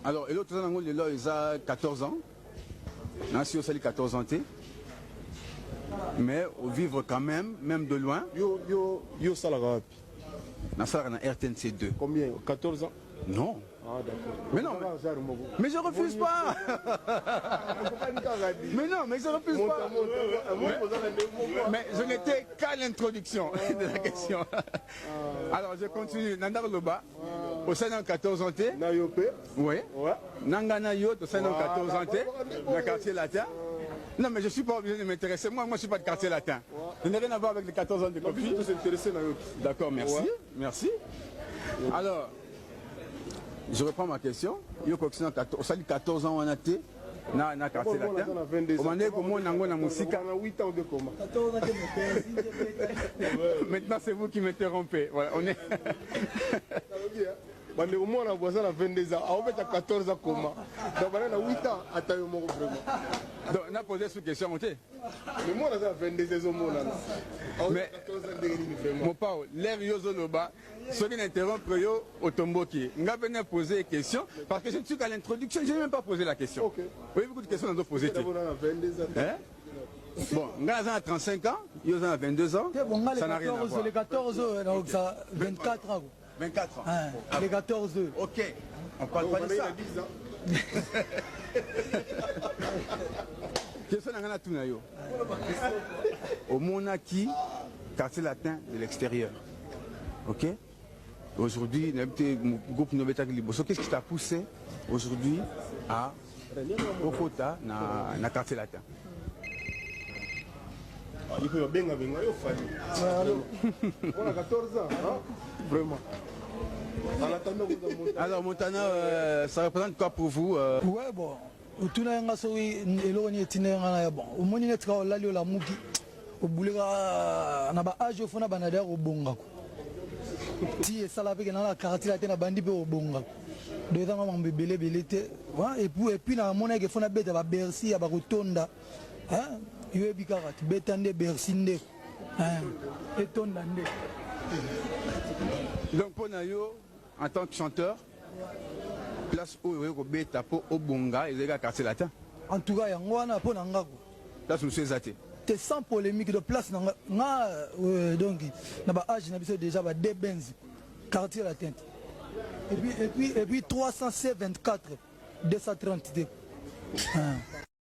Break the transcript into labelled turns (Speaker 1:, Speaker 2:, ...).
Speaker 1: Alors, et l'autre, il a 14 ans. Nancy aussi 14 ans. Mais au vivre quand même de loin.
Speaker 2: Yo Salarapi.
Speaker 1: Dans RTNC 2.
Speaker 2: Combien? 14 ans?
Speaker 1: Non.
Speaker 2: Ah d'accord.
Speaker 1: Mais non, mais je refuse pas. Mais non, mais je refuse pas. Mais je n'étais qu'à l'introduction de la question. Alors je continue. Nandar Loba, au sein de 14 ans. Oui. Nangana Yo, au sein de 14 ans, dans le quartier latin. Non, mais je ne suis pas obligé de m'intéresser. Moi, je ne suis pas de quartier latin. Je n'ai rien à voir avec les 14 ans de copie. D'accord, merci. Merci. Alors, je reprends ma question. Il y a 14 ans, on a été dans le quartier latin. On a dit comment on a eu la musique. Maintenant, c'est vous qui m'interrompez. Voilà, on est.
Speaker 2: Au moins, on a besoin de 22 ans. En fait, à 14 ans, comment? Donc, on a 8 ans à taille vraiment.
Speaker 1: Donc, on a posé cette question.
Speaker 2: Mais moi, on a 22 ans.
Speaker 1: Mais, mon père, l'air Yozoloba, ceux qui n'interrompent yo au Tomboki. On a bien posé une question parce que je ne suis qu'à l'introduction, je n'ai même pas posé la question. Vous avez beaucoup de questions à poser. Bon, on a 35 ans, ils ont 22 ans. Ça n'a rien à voir.
Speaker 3: Les 14 ans, donc ça 24 ans.
Speaker 1: 24 ans.
Speaker 3: Les 14 ans.
Speaker 1: Ok, on parle pas de ça. Question à Tunayo. Au Monaki, quartier latin de l'extérieur. Ok? Aujourd'hui, le groupe Noveta Liboso, qu'est-ce qui t'a poussé aujourd'hui à Okota, dans le quartier latin?
Speaker 2: Il faut bien avec moi, on a 14 ans, vraiment.
Speaker 1: Alors Montana, ça représente quoi pour vous?
Speaker 3: Ouais, bon. Tout le monde est bon. Au moins, il y a la mouki. Au boulot, on a âge au fond, on a au bonga. Si ça la fait dans la quartier latin, on a bandi au bonga. Deux ans, on a belé belé. Et puis, dans mon équipe, on a bête à Bercy, à Barotonda. Il y a Bikarat, Betande, Bersinde. Et Tondande.
Speaker 1: Donc, pour Nayo, en tant que chanteur, place où il y a Beta pour Obonga et les gars quartier latin.
Speaker 3: En tout cas, il y a un peu de
Speaker 1: place où c'est Zate.
Speaker 3: C'est sans polémique de place. Donc, il y a déjà des benz, quartier latin. Et puis 324, 230.